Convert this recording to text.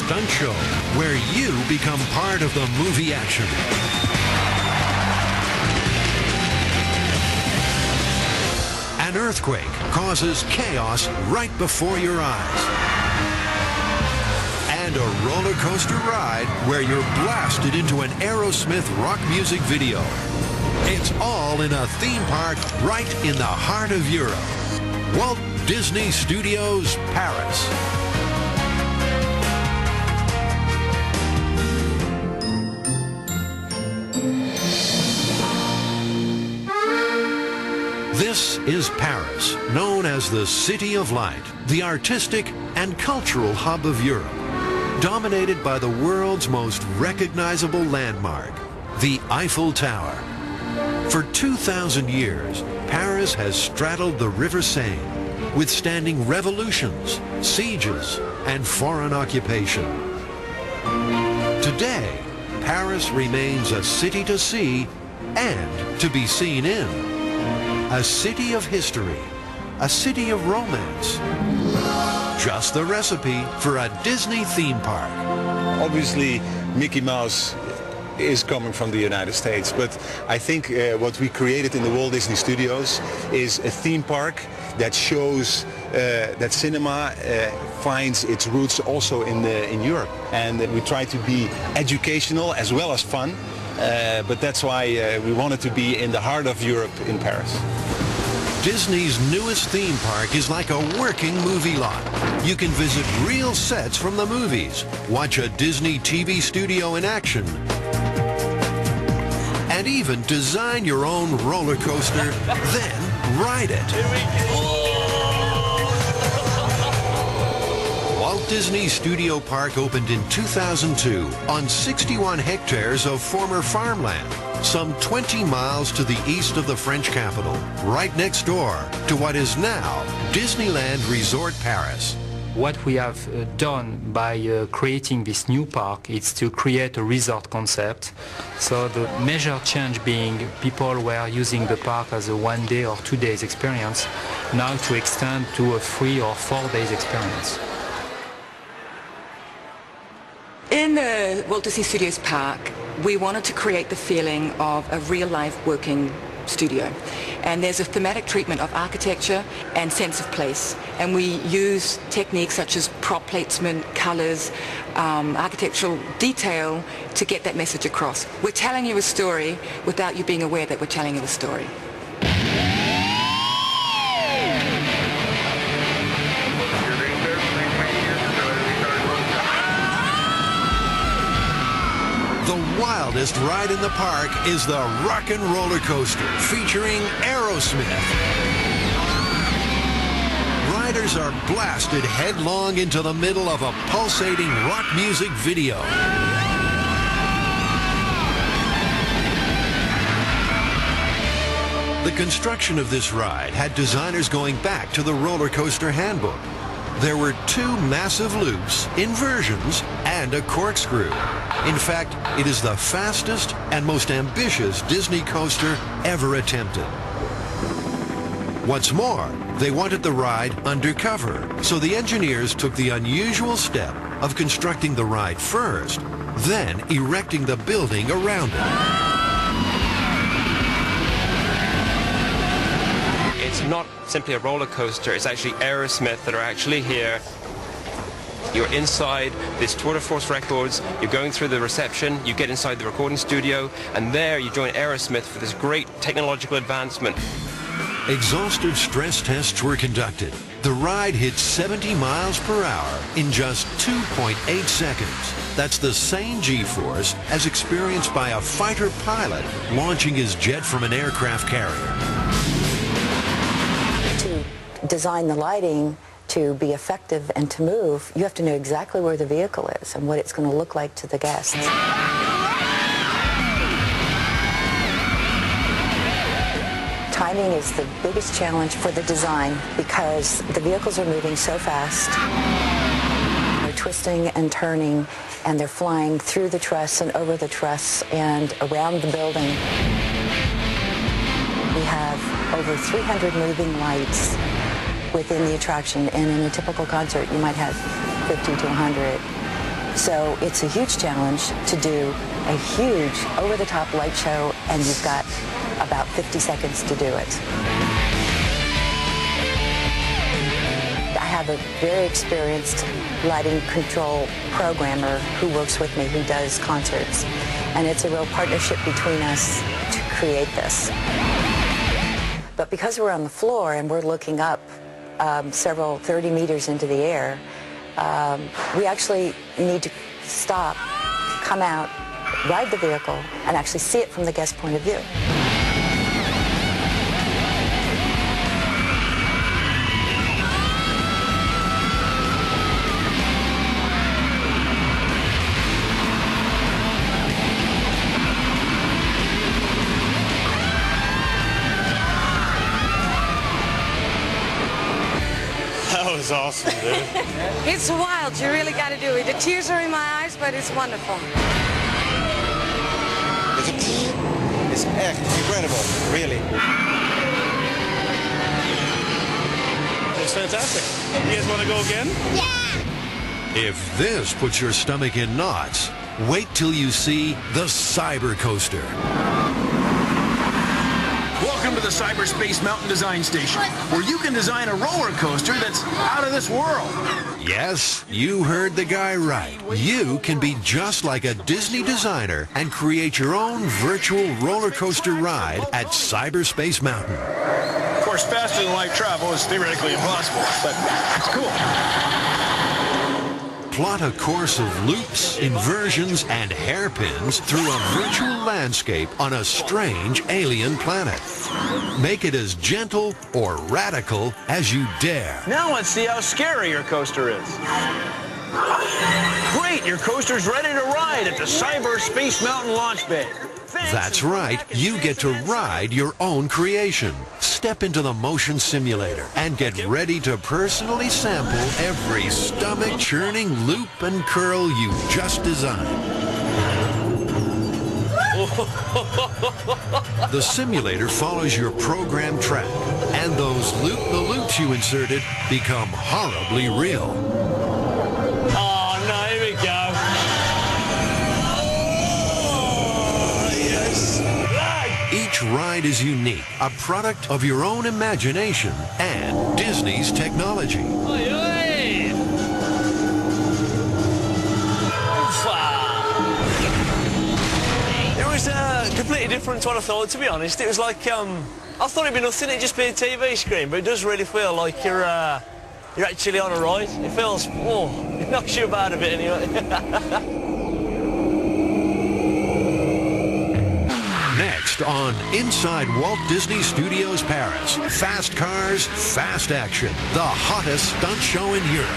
stunt show where you become part of the movie action. An earthquake causes chaos right before your eyes. And a roller coaster ride where you're blasted into an Aerosmith rock music video. It's all in a theme park right in the heart of Europe. Walt Disney Studios, Paris. This is Paris, known as the City of Light, the artistic and cultural hub of Europe, dominated by the world's most recognizable landmark, the Eiffel Tower. For 2,000 years, Paris has straddled the River Seine, withstanding revolutions, sieges, and foreign occupation. Today, Paris remains a city to see and to be seen in. A city of history, a city of romance. Just the recipe for a Disney theme park. Obviously, Mickey Mouse is coming from the United States, but I think what we created in the Walt Disney Studios is a theme park that shows that cinema finds its roots also in Europe, and we try to be educational as well as fun, but that's why we wanted to be in the heart of Europe in Paris. Disney's newest theme park is like a working movie lot. You can visit real sets from the movies, watch a Disney TV studio in action, and even design your own roller coaster, then ride it. Walt Disney Studio Park opened in 2002 on 61 hectares of former farmland, some 20 miles to the east of the French capital, right next door to what is now Disneyland Resort Paris. What we have done by creating this new park is to create a resort concept. So the major change being people were using the park as a 1 day or 2 days experience, now to extend to a 3 or 4 days experience. In the Walt Disney Studios Park, we wanted to create the feeling of a real-life working studio. And there's a thematic treatment of architecture and sense of place. And we use techniques such as prop placement, colors, architectural detail to get that message across. We're telling you a story without you being aware that we're telling you a story. The wildest ride in the park is the Rockin' Roller Coaster, featuring Aerosmith. Riders are blasted headlong into the middle of a pulsating rock music video. The construction of this ride had designers going back to the roller coaster handbook. There were 2 massive loops, inversions, and a corkscrew. In fact, it is the fastest and most ambitious Disney coaster ever attempted. What's more, they wanted the ride undercover, so the engineers took the unusual step of constructing the ride first, then erecting the building around it. It's not simply a roller coaster, it's actually Aerosmith that are actually here. You're inside this Tour de Force Records, you're going through the reception, you get inside the recording studio, and there you join Aerosmith for this great technological advancement. Exhaustive stress tests were conducted. The ride hit 70 miles per hour in just 2.8 seconds. That's the same G-force as experienced by a fighter pilot launching his jet from an aircraft carrier. To design the lighting to be effective and to move, you have to know exactly where the vehicle is and what it's going to look like to the guests. Timing is the biggest challenge for the design because the vehicles are moving so fast. They're twisting and turning, and they're flying through the truss and over the truss and around the building. We have over 300 moving lights within the attraction, and in a typical concert you might have 50 to 100. So it's a huge challenge to do a huge over-the-top light show, and you've got about 50 seconds to do it. I have a very experienced lighting control programmer who works with me, who does concerts, and it's a real partnership between us to create this. But because we're on the floor and we're looking up several 30 meters into the air, we actually need to stop, come out, ride the vehicle, and actually see it from the guest point of view. That was awesome, dude. It's wild. You really got to do it. The tears are in my eyes, but it's wonderful. It's incredible, really. It's fantastic. You guys want to go again? If this puts your stomach in knots, wait till you see the Cyber Coaster. Welcome to the Cyberspace Mountain Design Station, where you can design a roller coaster that's out of this world. Yes, you heard the guy right. You can be just like a Disney designer and create your own virtual roller coaster ride at Cyberspace Mountain. Of course, faster than light travel is theoretically impossible, but it's cool. Plot a course of loops, inversions, and hairpins through a virtual landscape on a strange alien planet. Make it as gentle or radical as you dare. Now let's see how scary your coaster is. Great, your coaster's ready to ride at the Cyberspace Mountain Launch Bay. That's right, you get to ride your own creation. Step into the motion simulator and get ready to personally sample every stomach-churning loop and curl you just designed. The simulator follows your program track, and those loop-the-loops you inserted become horribly real. Oh, no, here we go. Each ride is unique, a product of your own imagination and Disney's technology. It was completely different to what I thought, to be honest. It was like, I thought it'd be nothing, it'd just be a TV screen, but it does really feel like you're actually on a ride. It feels, it knocks you about a bit anyway. Next on Inside Walt Disney Studios Paris, fast cars, fast action, the hottest stunt show in Europe.